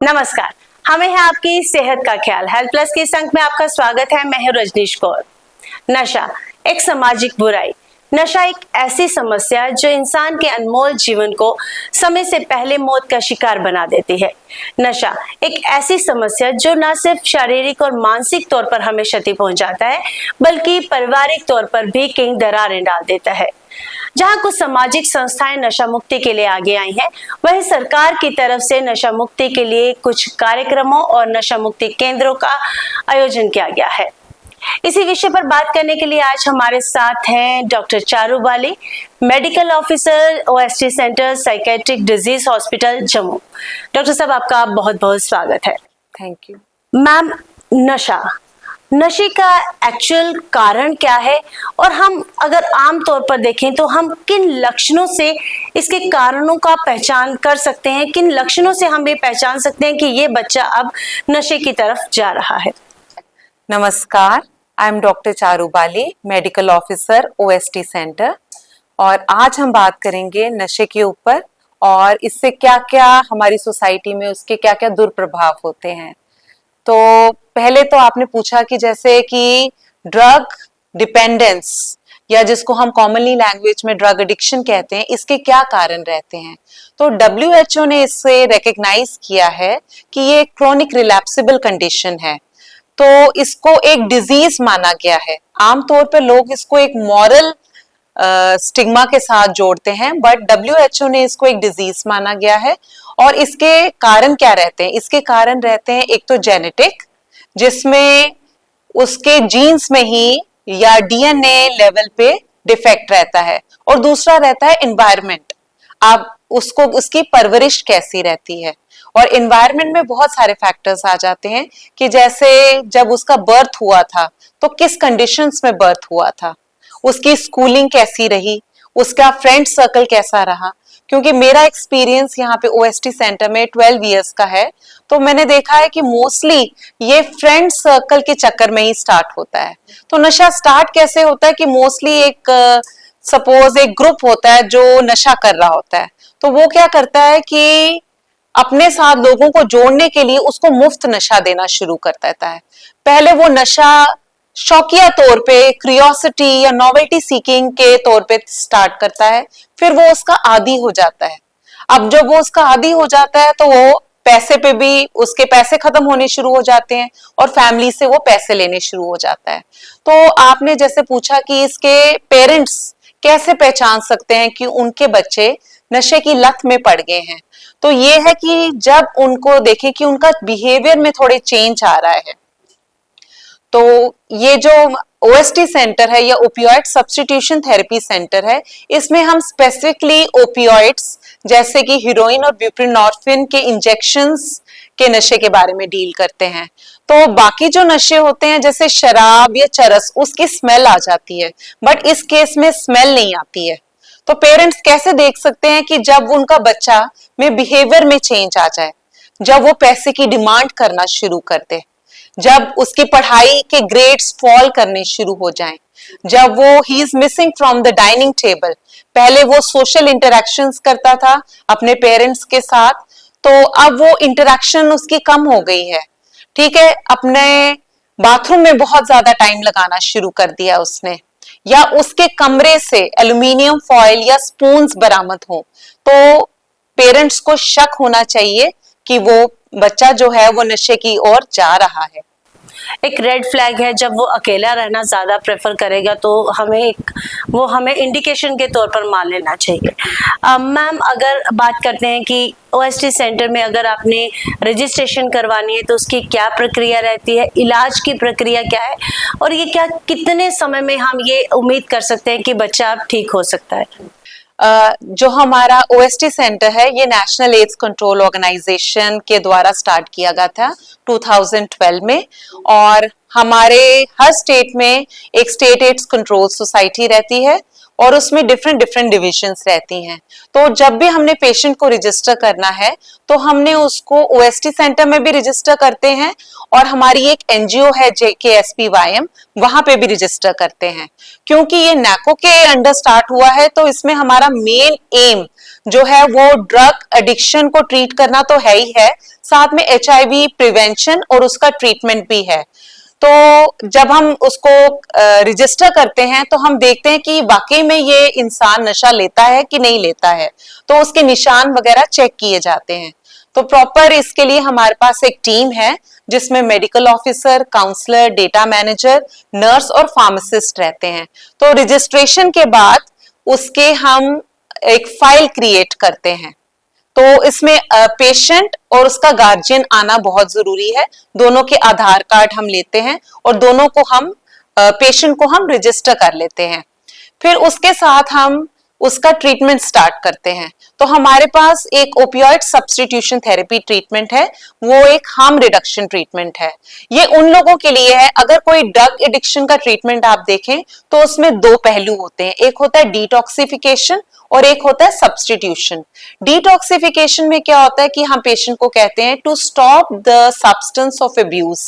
नमस्कार। हमें है आपकी सेहत का ख्याल। हेल्थ प्लस के संग में आपका स्वागत है। मैं हूं रजनीश कौर। नशा एक सामाजिक बुराई। नशा एक ऐसी समस्या है जो इंसान के अनमोल जीवन को समय से पहले मौत का शिकार बना देती है। नशा एक ऐसी समस्या जो न सिर्फ शारीरिक और मानसिक तौर पर हमें क्षति पहुंचाता है, बल्कि पारिवारिक तौर पर भी कई दरारें डाल देता है। जहां कुछ सामाजिक संस्थाएं नशा मुक्ति के लिए आगे आई हैं, वहीं सरकार की तरफ से नशा मुक्ति के लिए कुछ कार्यक्रमों और नशा मुक्ति केंद्रों का आयोजन किया गया है। इसी विषय पर बात करने के लिए आज हमारे साथ हैं doctor Charu Bali, medical officer, OST centre, psychiatric disease hospital, Jammu. Doctor साहब, आपका बहुत बहुत स्वागत है। थैंक यू मैम, नशे का एक्चुअल कारण क्या है, और हम अगर आम तौर पर देखें तो हम किन लक्षणों से इसके कारणों का पहचान कर सकते हैं, किन लक्षणों से हम ये पहचान सकते हैं कि ये बच्चा अब नशे की तरफ जा रहा है? नमस्कार, I am doctor Charu Bali, medical officer, OST centre. और आज हम बात करेंगे नशे के ऊपर और इससे क्या क्या हमारी सोसाइटी में उसके क्या क्या दुष्प्रभाव होते हैं। तो पहले तो आपने पूछा कि जैसे कि ड्रग डिपेंडेंस या जिसको हम कॉमनली लैंग्वेज में ड्रग एडिक्शन कहते हैं, इसके क्या कारण रहते हैं। तो WHO ने इससे रिकग्नाइज किया है कि ये क्रोनिक रिलैप्सिबल कंडीशन है, तो इसको एक डिजीज माना गया है। आमतौर पर लोग इसको एक मॉरल स्टिग्मा के साथ जोड़ते हैं, बट WHO ने इसको एक डिजीज माना गया है। और इसके कारण क्या रहते हैं? इसके कारण रहते हैं एक तो जेनेटिक, जिसमें उसके जीन्स में ही या DNA लेवल पे डिफेक्ट रहता है, और दूसरा रहता है एनवायरनमेंट। आप उसको उसकी परवरिश कैसी रहती है, और एनवायरनमेंट में बहुत सारे फैक्टर्स आ जाते हैं कि जैसे जब उसका बर्थ हुआ था तो किस कंडीशंस में बर्थ हुआ था, उसकी स्कूलिंग कैसी रही, उसका फ्रेंड सर्कल कैसा रहा। क्योंकि मेरा एक्सपीरियंस यहाँ पे ओएसटी सेंटर में 12 इयर्स का है, तो मैंने देखा है कि मोस्टली ये फ्रेंड सर्कल के चक्कर में ही स्टार्ट होता है। तो नशा स्टार्ट कैसे होता है कि मोस्टली एक सपोज एक ग्रुप होता है जो नशा कर रहा होता है, तो वो क्या करता है कि अपने साथ लोगों को जोड़ने के लिए उसको मुफ्त नशा देना शुरू कर देता है। पहले वो नशा शौकिया तौर पे, क्यूरियोसिटी या नॉवेल्टी सीकिंग के तौर पे स्टार्ट करता है, फिर वो उसका आदी हो जाता है। अब जब वो उसका आदी हो जाता है तो वो पैसे पे भी उसके पैसे खत्म होने शुरू हो जाते हैं, और फैमिली से वो पैसे लेने शुरू हो जाता है। तो आपने जैसे पूछा कि इसके पेरेंट्स कैसे पहचान सकते हैं कि उनके बच्चे नशे की लत में पड़ गए हैं, तो ये है कि जब उनको देखें कि उनका बिहेवियर में थोड़े चेंज आ रहा है। तो ये जो ओएसटी सेंटर है या ओपियोइड सब्स्टिट्यूशन थेरेपी सेंटर है, इसमें हम स्पेसिफिकली ओपियोइड्स जैसे कि हीरोइन और ब्यूप्रीनॉर्फिन के इंजेक्शंस के नशे के बारे में डील करते हैं। तो बाकी जो नशे होते हैं जैसे शराब या चरस, उसकी स्मेल आ जाती है, बट इस केस में स्मेल नहीं आती है। तो पेरेंट्स कैसे देख सकते हैं कि जब उनका बच्चा में बिहेवियर में चेंज आ जाए, जब वो पैसे की डिमांड करना शुरू कर दे, जब उसकी पढ़ाई के ग्रेड्स फॉल करने शुरू हो जाएं, जब वो he is missing from the dining table. पहले वो सोशल इंटरेक्शंस करता था अपने पेरेंट्स के साथ, तो अब वो इंटरेक्शन उसकी कम हो गई है। ठीक है, अपने बाथरूम में बहुत ज्यादा टाइम लगाना शुरू कर दिया उसने, या उसके कमरे से एल्यूमिनियम फॉइल या स्पून्स बरामद हो, तो पेरेंट्स को शक होना चाहिए कि वो बच्चा जो है वो नशे की ओर जा रहा है। एक रेड फ्लैग है जब वो अकेला रहना ज्यादा प्रेफर करेगा, तो हमें इंडिकेशन के तौर पर मान लेना चाहिए। मैम, अगर बात करते हैं कि ओएसटी सेंटर में अगर आपने रजिस्ट्रेशन करवानी है तो उसकी क्या प्रक्रिया रहती है, इलाज की प्रक्रिया क्या है, और ये कितने समय में हम ये उम्मीद कर सकते हैं कि बच्चा अब ठीक हो सकता है? जो हमारा ओएसटी सेंटर है ये नेशनल एड्स कंट्रोल ऑर्गेनाइजेशन के द्वारा स्टार्ट किया गया था 2012 में, और हमारे हर स्टेट में एक स्टेट एड्स कंट्रोल सोसाइटी रहती है। और उसमें डिफरेंट डिफरेंट डिविजन्स रहती हैं। तो जब भी हमने पेशेंट को रजिस्टर करना है तो हमने उसको ओएसटी सेंटर में भी रजिस्टर करते हैं और हमारी एक एनजीओ है JKSPYM, वहां पे भी रजिस्टर करते हैं। क्योंकि ये नैको के अंडर स्टार्ट हुआ है तो इसमें हमारा मेन एम जो है वो ड्रग एडिक्शन को ट्रीट करना तो है ही है, साथ में HIV प्रिवेंशन और उसका ट्रीटमेंट भी है। तो जब हम उसको रजिस्टर करते हैं तो हम देखते हैं कि वाकई में ये इंसान नशा लेता है कि नहीं लेता है, तो उसके निशान वगैरह चेक किए जाते हैं। तो प्रॉपर इसके लिए हमारे पास एक टीम है जिसमें medical officer, counsellor, data manager, nurse और फार्मासिस्ट रहते हैं। तो रजिस्ट्रेशन के बाद उसके हम एक फाइल क्रिएट करते हैं। तो इसमें पेशेंट और उसका गार्जियन आना बहुत जरूरी है। दोनों के आधार कार्ड हम लेते हैं और दोनों को हम पेशेंट को हम रजिस्टर कर लेते हैं। फिर उसके साथ हम उसका ट्रीटमेंट स्टार्ट करते हैं। तो हमारे पास एक ओपियोइड सब्स्टिट्यूशन थेरेपी ट्रीटमेंट है, वो एक हार्म रिडक्शन ट्रीटमेंट है। ये उन लोगों के लिए है, अगर कोई ड्रग एडिक्शन का ट्रीटमेंट आप देखें तो उसमें दो पहलू होते हैं, एक होता है डिटॉक्सिफिकेशन और एक होता है सब्स्टिट्यूशन। डिटॉक्सिफिकेशन में क्या होता है कि हम पेशेंट को कहते हैं to stop the substance of abuse,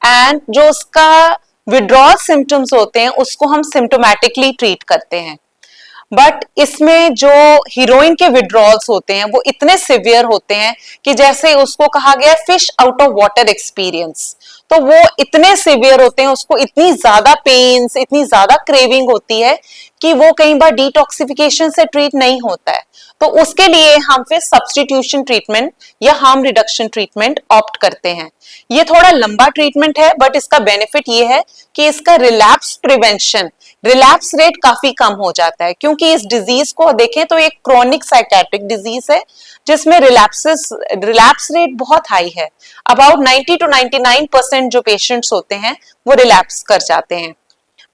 and जो उसका विड्रॉल सिम्टम्स होते हैं उसको हम सिम्टोमेटिकली ट्रीट करते हैं। बट इसमें जो हीरोइन के विड्रॉल्स होते हैं वो इतने सिवियर होते हैं कि जैसे उसको कहा गया fish out of water experience, तो वो इतने सिवियर होते हैं, उसको इतनी ज्यादा पेन्स, इतनी ज्यादा क्रेविंग होती है कि वो कई बार डिटॉक्सिफिकेशन से ट्रीट नहीं होता है। तो उसके लिए हम फिर सब्स्टिट्यूशन ट्रीटमेंट या हार्म रिडक्शन ट्रीटमेंट ऑप्ट करते हैं। ये थोड़ा लंबा ट्रीटमेंट है बट इसका बेनिफिट ये है कि इसका रिलैप्स प्रिवेंशन, रिलैप्स रेट काफी कम हो जाता है। क्योंकि इस डिजीज को देखें तो एक क्रोनिक साइकेट्रिक डिजीज है जिसमें रिलैप्स रेट बहुत हाई है। अबाउट 90 to 99% जो पेशेंट्स होते हैं वो रिलैप्स कर जाते हैं।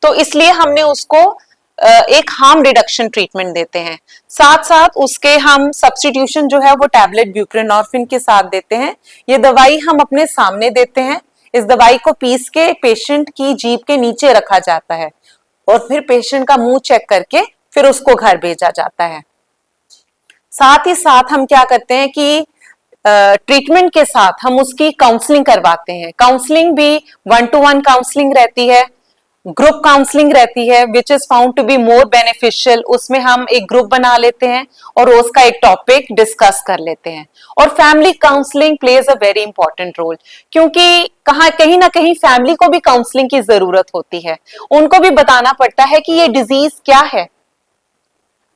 तो इसलिए हमने उसको एक हार्म रिडक्शन ट्रीटमेंट देते हैं। साथ साथ उसके हम सब्स्टिट्यूशन जो है वो टैबलेट ब्यूप्रेनॉर्फिन के साथ देते हैं। ये दवाई हम अपने सामने देते हैं। इस दवाई को पीस के पेशेंट की जीभ के नीचे रखा जाता है और फिर पेशेंट का मुंह चेक करके फिर उसको घर भेजा जाता है। साथ ही साथ हम क्या करते हैं कि ट्रीटमेंट के साथ हम उसकी काउंसलिंग करवाते हैं। काउंसलिंग भी 1-to-1 काउंसलिंग रहती है, ग्रुप काउंसलिंग रहती है which is found to be more beneficial. उसमें हम एक ग्रुप बना लेते हैं और उसका एक टॉपिक डिस्कस कर लेते हैं। और family counselling plays a very important role, क्योंकि कहीं ना कहीं फैमिली को भी काउंसलिंग की जरूरत होती है। उनको भी बताना पड़ता है कि ये डिजीज क्या है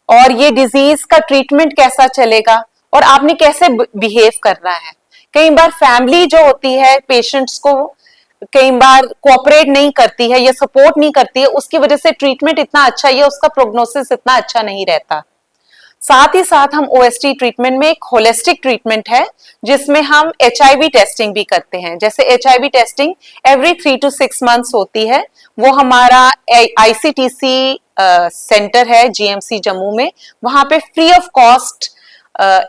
और ये डिजीज का ट्रीटमेंट कैसा चलेगा और आपने कैसे बिहेव करना है। कई बार फैमिली जो होती है पेशेंट्स को कई बार कोऑपरेट नहीं करती है या सपोर्ट नहीं करती है, उसकी वजह से ट्रीटमेंट इतना अच्छा या उसका प्रोग्नोसिस इतना अच्छा नहीं रहता। साथ ही साथ हम ओएसटी ट्रीटमेंट में एक होलिस्टिक ट्रीटमेंट है जिसमें हम HIV टेस्टिंग भी करते हैं। जैसे HIV testing every 3 to 6 months होती है। वो हमारा ICTC सेंटर है GMC जम्मू में, वहां पे free of cost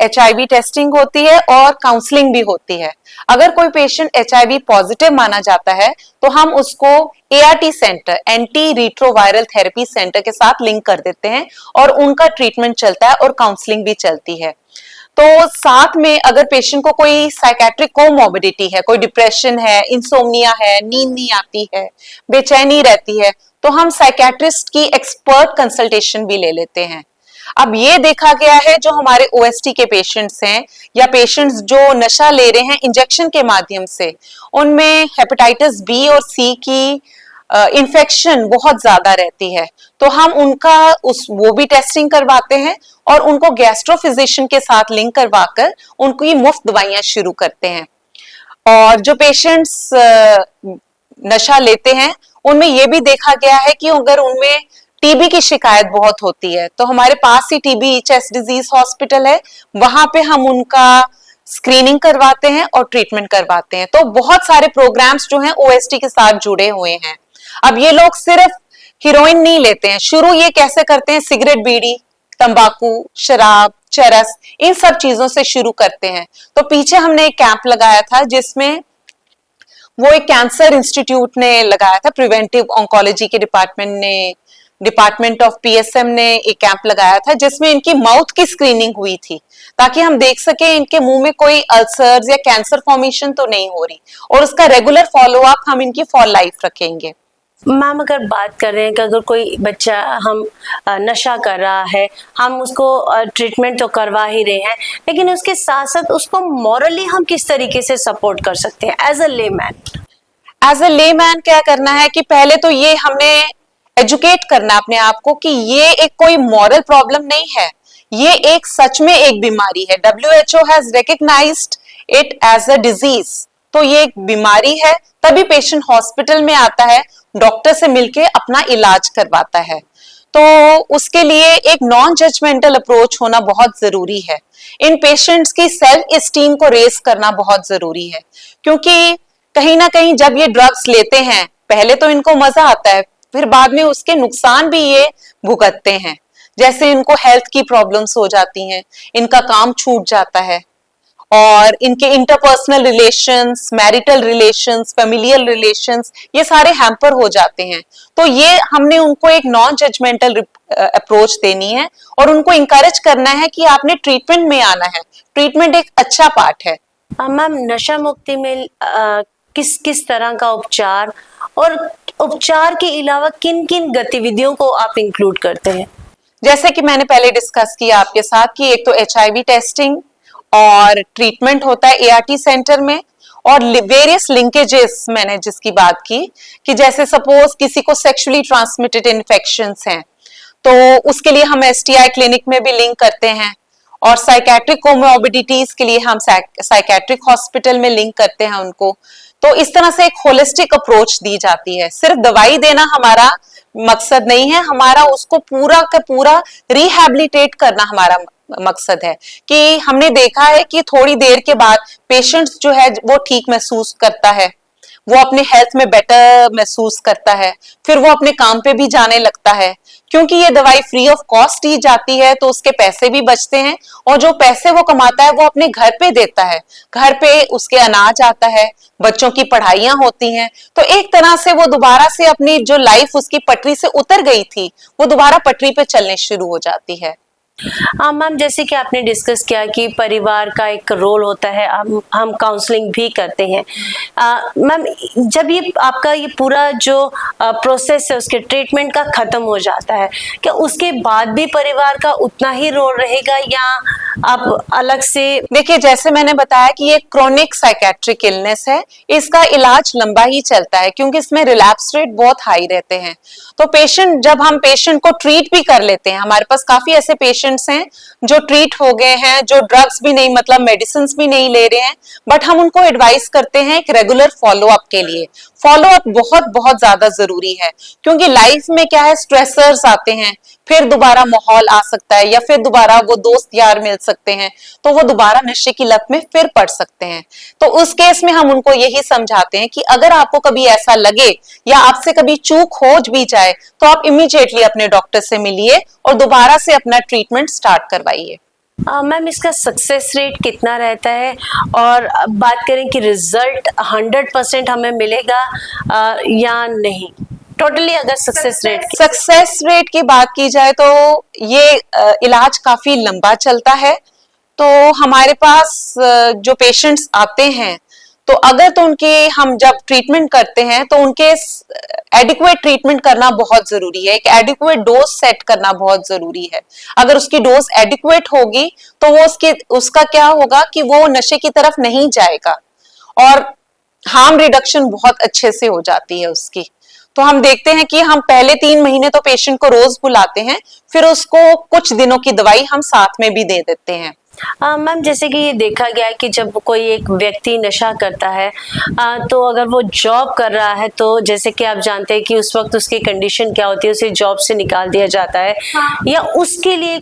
HIV testing होती है और काउंसलिंग भी होती है। अगर कोई पेशेंट HIV पॉजिटिव माना जाता है तो हम उसको ART centre, anti retroviral therapy centre के साथ लिंक कर देते हैं और उनका ट्रीटमेंट चलता है और काउंसलिंग भी चलती है। तो साथ में अगर पेशेंट को कोई साइकेट्रिक कोमॉर्बिडिटी है, कोई डिप्रेशन है, इंसोम्निया है, नींद नहीं आती है, बेचैनी रहती है, तो हम साइकेट्रिस्ट की एक्सपर्ट कंसल्टेशन भी ले लेते हैं। अब ये देखा गया है जो हमारे OST के पेशेंट्स हैं या पेशेंट्स जो नशा ले रहे हैं इंजेक्शन के माध्यम से, उनमें हेपेटाइटिस B और C की इन्फेक्शन बहुत ज्यादा रहती है। तो हम उनका वो भी टेस्टिंग करवाते हैं और उनको गैस्ट्रोफिजिशियन के साथ लिंक करवाकर उनको ये मुफ्त दवाइयां शुरू करते हैं। और जो पेशेंट्स नशा लेते हैं उनमें ये भी देखा गया है कि अगर उनमें टीबी की शिकायत बहुत होती है तो हमारे पास ही टीबी चेस्ट डिजीज हॉस्पिटल है, वहां पे हम उनका स्क्रीनिंग करवाते हैं और ट्रीटमेंट करवाते हैं। तो बहुत सारे प्रोग्राम्स जो हैं OST के साथ जुड़े हुए हैं। अब ये लोग सिर्फ हीरोइन नहीं लेते हैं, शुरू ये कैसे करते हैं, सिगरेट, बीड़ी, तंबाकू, शराब, चरस, इन सब चीजों से शुरू करते हैं। तो पीछे हमने एक कैंप लगाया था जिसमें वो एक कैंसर इंस्टीट्यूट ने लगाया था, प्रिवेंटिव ऑन्कोलॉजी के डिपार्टमेंट ने डिपार्टमेंट ऑफ पीएसएम ने एक कैंप लगाया था जिसमें इनकी माउथ की स्क्रीनिंग हुई थी, ताकि हम देख सके इनके मुंह में कोई अल्सर्स या कैंसर फॉर्मेशन तो नहीं हो रही, और उसका रेगुलर फॉलो अप हम इनकी फॉर लाइफ रखेंगे। मैम अगर बात कर रहे हैं कि अगर कोई बच्चा हम नशा कर रहा है, हम उसको ट्रीटमेंट तो करवा ही रहे हैं, लेकिन उसके साथ साथ उसको मॉरली हम किस तरीके से सपोर्ट कर सकते हैं as a layman? As a layman क्या करना है कि पहले तो ये हमने एजुकेट करना अपने आप को कि ये एक कोई मॉरल प्रॉब्लम नहीं है, ये एक सच में एक बीमारी है। WHO has recognised it as a disease. तो ये एक बीमारी है, तभी पेशेंट हॉस्पिटल में आता है, डॉक्टर से मिलके अपना इलाज करवाता है। तो उसके लिए एक नॉन जजमेंटल अप्रोच होना बहुत जरूरी है। इन पेशेंट्स की सेल्फ एस्टीम को रेस करना बहुत जरूरी है, क्योंकि कहीं ना कहीं जब ये ड्रग्स लेते हैं, पहले तो इनको मजा आता है, फिर बाद में उसके नुकसान भी ये भुगतते हैं। जैसे इनको हेल्थ की प्रॉब्लम्स हो जाती हैं, इनका काम छूट जाता है, और इनके interpersonal relations, marital relations, familial relations, ये सारे हैम्पर हो जाते हैं। तो ये हमने उनको एक नॉन जजमेंटल अप्रोच देनी है और उनको इंकरेज करना है कि आपने ट्रीटमेंट में आना है। ट्रीटमेंट एक अच्छा पार्ट है। मैम नशा मुक्ति में किस किस तरह का उपचार और उपचार के अलावा किन किन गतिविधियों को आप इंक्लूड करते हैं? जैसे कि मैंने पहले डिस्कस किया आपके साथ कि एक तो HIV टेस्टिंग और ट्रीटमेंट होता है ART सेंटर में, और वेरियस लिंकेजेस मैंने जिसकी बात की कि जैसे सपोज किसी को सेक्सुअली ट्रांसमिटेड इन्फेक्शंस हैं, तो उसके लिए हम STI क्लिनिक में भी लिंक करते हैं, और साइकेट्रिक कोमोर्बिडिटीज के लिए हम साइकेट्रिक हॉस्पिटल में लिंक करते हैं उनको। तो इस तरह से एक होलिस्टिक अप्रोच दी जाती है। सिर्फ दवाई देना हमारा मकसद नहीं है, हमारा उसको पूरा का पूरा रिहैबिलिटेट करना हमारा मकसद है। कि हमने देखा है कि थोड़ी देर के बाद पेशेंट्स जो है वो ठीक महसूस करता है, वो अपने हेल्थ में बेटर महसूस करता है, फिर वो अपने काम पे भी जाने लगता है, क्योंकि ये दवाई फ्री ऑफ कॉस्ट दी जाती है, तो उसके पैसे भी बचते हैं, और जो पैसे वो कमाता है वो अपने घर पे देता है, घर पे उसके अनाज आता है, बच्चों की पढ़ाइयां होती हैं। तो एक तरह से वो दोबारा से अपनी जो लाइफ उसकी पटरी से उतर गई थी, वो दोबारा पटरी पे चलने शुरू हो जाती है। हाँ मैम, जैसे कि आपने डिस्कस किया कि परिवार का एक रोल होता है, हम काउंसलिंग भी करते हैं। मैम जब ये आपका ये पूरा जो प्रोसेस है उसके ट्रीटमेंट का खत्म हो जाता है, क्या उसके बाद भी परिवार का उतना ही रोल रहेगा या आप अलग से? देखिए, जैसे मैंने बताया कि ये क्रोनिक साइकेट्रिक इलनेस है, इसका इलाज लंबा ही चलता है क्योंकि इसमें रिलैप्स रेट बहुत हाई रहते हैं। तो पेशेंट, जब हम पेशेंट को ट्रीट भी कर लेते हैं, हमारे पास काफी ऐसे पेशेंट्स हैं जो ट्रीट हो गए हैं, जो ड्रग्स भी नहीं, मतलब मेडिसिन भी नहीं ले रहे हैं, बट हम उनको एडवाइस करते हैं एक रेगुलर फॉलो अप के लिए। फॉलो अप बहुत बहुत ज्यादा जरूरी है, क्योंकि लाइफ में क्या है, स्ट्रेसर्स आते हैं, फिर दोबारा माहौल आ सकता है, या फिर दोबारा वो दोस्त यार मिल सकते हैं, तो वो दोबारा नशे की लत में फिर पड़ सकते हैं। तो उस केस में हम उनको यही समझाते हैं कि अगर आपको कभी ऐसा लगे या आपसे कभी चूक हो भी जाए, तो आप इमीडिएटली अपने डॉक्टर से मिलिए और दोबारा से अपना ट्रीटमेंट स्टार्ट करवाइए। मैम इसका सक्सेस रेट कितना रहता है, और बात करें कि रिजल्ट 100% हमें मिलेगा या नहीं? टोटली अगर सक्सेस रेट की बात की जाए तो ये इलाज काफी लंबा चलता है। तो हमारे पास जो पेशेंट्स आते हैं, तो अगर तो उनके हम जब ट्रीटमेंट करते हैं तो उनके एडिक्वेट ट्रीटमेंट करना बहुत जरूरी है, एक एडिक्वेट डोज सेट करना बहुत जरूरी है। अगर उसकी डोज एडिक्वेट होगी तो वो उसका क्या होगा कि वो नशे की तरफ नहीं जाएगा, और हार्म रिडक्शन बहुत अच्छे से हो जाती है उसकी। तो हम देखते हैं कि हम पहले 3 महीने तो पेशेंट को रोज बुलाते हैं, फिर उसको कुछ दिनों की दवाई हम साथ में भी दे देते हैं। मैम जैसे कि ये देखा गया है कि जब कोई एक व्यक्ति नशा करता है, तो अगर वो जॉब कर रहा है, तो जैसे कि आप जानते हैं कि उस वक्त उसकी कंडीशन क्या होती है, उसे जॉब से निकाल दिया जाता है। या उसके लिए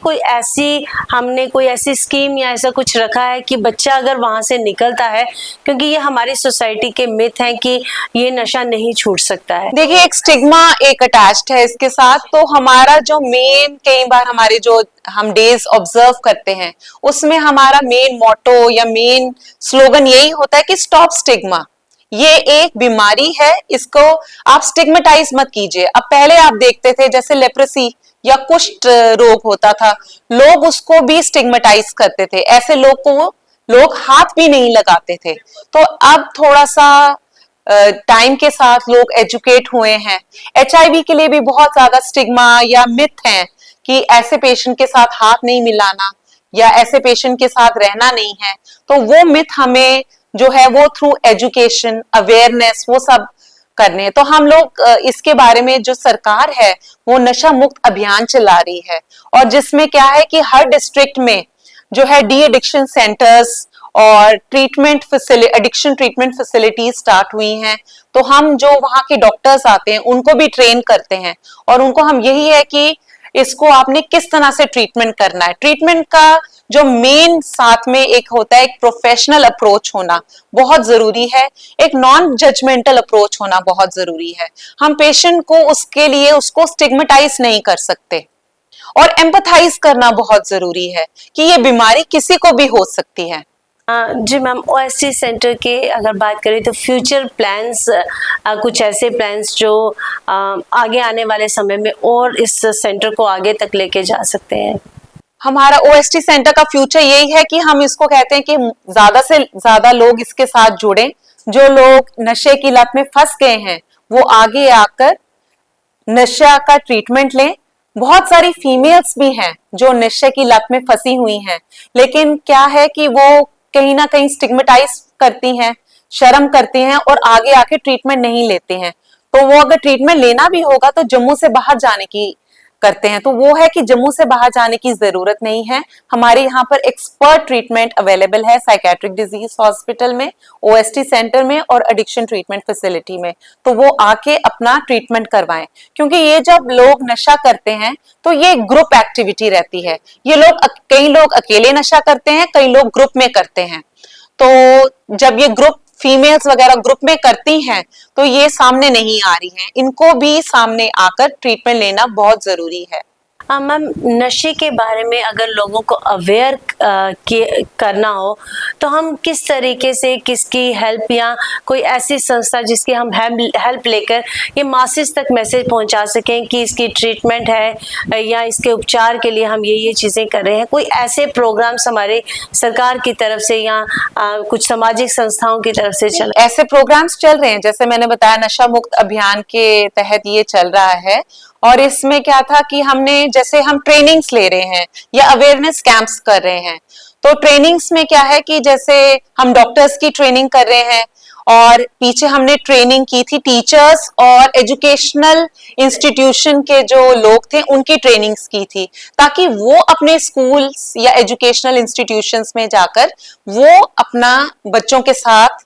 हमने कोई ऐसी स्कीम या ऐसा कुछ रखा है कि बच्चा अगर वहां से निकलता है, क्योंकि ये हमारी सोसाइटी के मिथ हैं कि ये नशा नहीं छूट सकता है। देखिए, एक स्टिग्मा एक अटैच्ड है इसके साथ। तो हमारा जो मेन, कई बार हमारे जो हम डेज ऑब्जर्व करते हैं, उसमें हमारा मेन मोटो या मेन स्लोगन यही होता है कि स्टॉप स्टिग्मा, ये एक बीमारी है, इसको आप स्टिग्मेटाइज मत कीजिए। अब पहले आप देखते थे जैसे लेप्रेसी या कुष्ठ रोग होता था, लोग उसको भी स्टिग्मेटाइज करते थे, ऐसे लोग को लोग हाथ भी नहीं लगाते थे। तो अब थोड़ा सा टाइम के साथ लोग एजुकेट हुए हैं। एचआईवी के लिए भी बहुत ज्यादा स्टिग्मा या मिथ है कि ऐसे पेशेंट के साथ हाथ नहीं मिलाना या ऐसे पेशेंट के साथ रहना नहीं है। तो वो मिथ हमें जो है वो थ्रू एजुकेशन, अवेयरनेस, वो सब करने हैं। तो हम लोग इसके बारे में, जो सरकार है वो नशा मुक्त अभियान चला रही है, और जिसमें क्या है कि हर डिस्ट्रिक्ट में जो है डी एडिक्शन सेंटर्स और एडिक्शन ट्रीटमेंट फैसिलिटीज स्टार्ट हुई हैं। तो हम जो वहाँ के डॉक्टर्स आते हैं उनको भी ट्रेन करते हैं, और उनको हम यही है कि इसको आपने किस तरह से ट्रीटमेंट करना है। ट्रीटमेंट का जो मेन साथ में एक होता है, एक प्रोफेशनल अप्रोच होना बहुत जरूरी है, एक नॉन जजमेंटल अप्रोच होना बहुत जरूरी है। हम पेशेंट को उसके लिए उसको स्टिग्मेटाइज नहीं कर सकते, और एम्पथाइज करना बहुत जरूरी है कि ये बीमारी किसी को भी हो सकती है। जी मैम, ओएसटी सेंटर के अगर बात करें तो फ्यूचर प्लान्स, कुछ ऐसे प्लान्स जो आगे आने वाले समय में और इस सेंटर को आगे तक लेके जा सकते हैं। हमारा ओएसटी सेंटर का फ्यूचर यही है कि हम इसको कहते हैं कि ज्यादा से ज्यादा लोग इसके साथ जुड़े। जो लोग नशे की लत में फंस गए हैं वो आगे आकर नशा का ट्रीटमेंट लें। बहुत सारी फीमेल्स भी हैं जो नशे की लत में फंसी हुई हैं, लेकिन क्या है कि वो कहीं ना कहीं स्टिग्मेटाइज करती हैं, शर्म करती हैं और आगे आके ट्रीटमेंट नहीं लेते हैं। तो वो अगर ट्रीटमेंट लेना भी होगा तो जम्मू से बाहर जाने की करते हैं। तो वो है कि जम्मू से बाहर जाने की जरूरत नहीं है। हमारे यहाँ पर एक्सपर्ट ट्रीटमेंट अवेलेबल है साइकेट्रिक डिजीज हॉस्पिटल में, ओएसटी सेंटर में और एडिक्शन ट्रीटमेंट फैसिलिटी में। तो वो आके अपना ट्रीटमेंट करवाएं, क्योंकि ये जब लोग नशा करते हैं तो ये ग्रुप एक्टिविटी रहती है। ये लोग, कई लोग अकेले नशा करते हैं, कई लोग ग्रुप में करते हैं। तो जब ये ग्रुप फीमेल्स वगैरह ग्रुप में करती हैं तो ये सामने नहीं आ रही हैं, इनको भी सामने आकर ट्रीटमेंट लेना बहुत जरूरी है। मैम, नशे के बारे में अगर लोगों को अवेयर करना हो तो हम किस तरीके से, किसकी हेल्प या कोई ऐसी संस्था जिसकी हम हेल्प लेकर ये मासेस तक मैसेज पहुंचा सकें कि इसकी ट्रीटमेंट है या इसके उपचार के लिए हम ये चीज़ें कर रहे हैं? कोई ऐसे प्रोग्राम्स हमारे सरकार की तरफ से या कुछ सामाजिक संस्थाओं की तरफ से चल ऐसे प्रोग्राम्स चल रहे हैं, जैसे मैंने बताया नशा मुक्त अभियान के तहत ये चल रहा है। और इसमें क्या था कि हमने, जैसे हम ट्रेनिंग्स ले रहे हैं या अवेयरनेस कैंप्स कर रहे हैं। तो ट्रेनिंग्स में क्या है कि जैसे हम डॉक्टर्स की ट्रेनिंग कर रहे हैं, और पीछे हमने ट्रेनिंग की थी टीचर्स और एजुकेशनल इंस्टीट्यूशन के जो लोग थे उनकी ट्रेनिंग्स की थी, ताकि वो अपने स्कूल्स या एजुकेशनल इंस्टीट्यूशंस में जाकर वो अपना बच्चों के साथ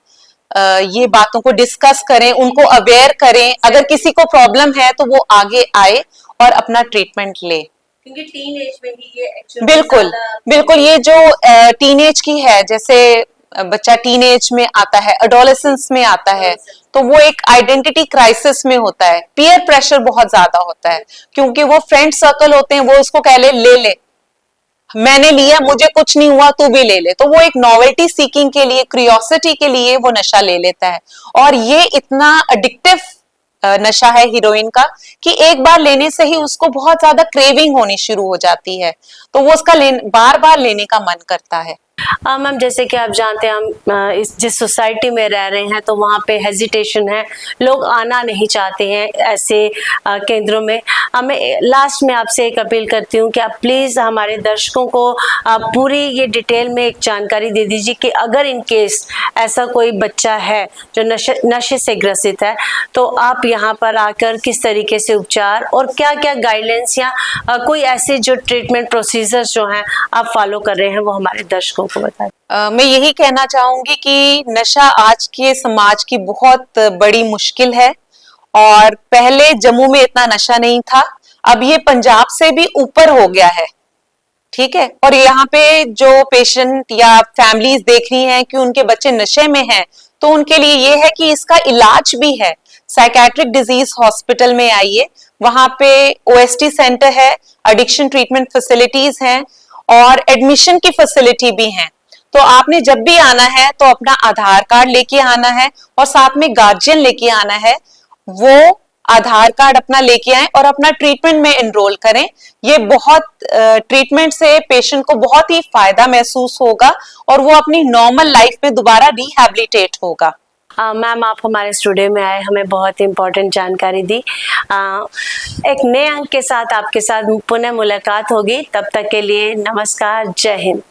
ये बातों को डिस्कस करें, उनको अवेयर करें। अगर किसी को प्रॉब्लम है तो वो आगे आए और अपना ट्रीटमेंट ले, क्योंकि टीन एज में ही ये बिल्कुल बिल्कुल। ये जो टीन एज की है, जैसे बच्चा टीन एज में आता है, एडोलेसेंस में आता है, तो वो एक आइडेंटिटी क्राइसिस में होता है। पीयर प्रेशर बहुत ज्यादा होता है, क्योंकि वो फ्रेंड सर्कल होते हैं, वो उसको कह ले मैंने लिया, मुझे कुछ नहीं हुआ, तू भी ले ले। तो वो एक नॉवेल्टी सीकिंग के लिए, क्यूरियोसिटी के लिए वो नशा ले लेता है। और ये इतना एडिक्टिव नशा है हीरोइन का कि एक बार लेने से ही उसको बहुत ज्यादा क्रेविंग होनी शुरू हो जाती है, तो वो उसका बार बार लेने का मन करता है। मैम, जैसे कि आप जानते हैं हम इस जिस सोसाइटी में रह रहे हैं तो वहाँ पे हेजिटेशन है, लोग आना नहीं चाहते हैं ऐसे केंद्रों में। मैं लास्ट में आपसे एक अपील करती हूँ कि आप प्लीज़ हमारे दर्शकों को पूरी ये डिटेल में एक जानकारी दे दीजिए कि अगर इन केस ऐसा कोई बच्चा है जो नशे से ग्रसित है तो आप यहाँ पर आकर किस तरीके से उपचार और क्या क्या गाइडलाइंस या कोई ऐसे जो ट्रीटमेंट प्रोसीजर्स जो हैं आप फॉलो कर रहे हैं वो हमारे दर्शकों को बताएं। मैं यही कहना चाहूंगी कि नशा आज के समाज की बहुत बड़ी मुश्किल है, और पहले जम्मू में इतना नशा नहीं था, अब ये पंजाब से भी ऊपर हो गया है, ठीक है। और यहाँ पे जो पेशेंट या फैमिलीज देख रही हैं कि उनके बच्चे नशे में हैं, तो उनके लिए ये है कि इसका इलाज भी है। साइकेट्रिक डिजीज हॉस्पिटल में आइए, वहां पे ओएसटी सेंटर है, एडिक्शन ट्रीटमेंट फैसिलिटीज हैं और एडमिशन की फैसिलिटी भी हैं। तो आपने जब भी आना है तो अपना आधार कार्ड लेके आना है और साथ में गार्जियन लेके आना है। वो आधार कार्ड अपना लेके आए और अपना ट्रीटमेंट में एनरोल करें। ये बहुत ट्रीटमेंट से पेशेंट को बहुत ही फायदा महसूस होगा और वो अपनी नॉर्मल लाइफ में दोबारा रिहैबिलिटेट होगा। मैम, आप हमारे स्टूडियो में आए, हमें बहुत इंपॉर्टेंट जानकारी दी। एक नए अंक के साथ आपके साथ पुनः मुलाकात होगी। तब तक के लिए नमस्कार, जय हिंद।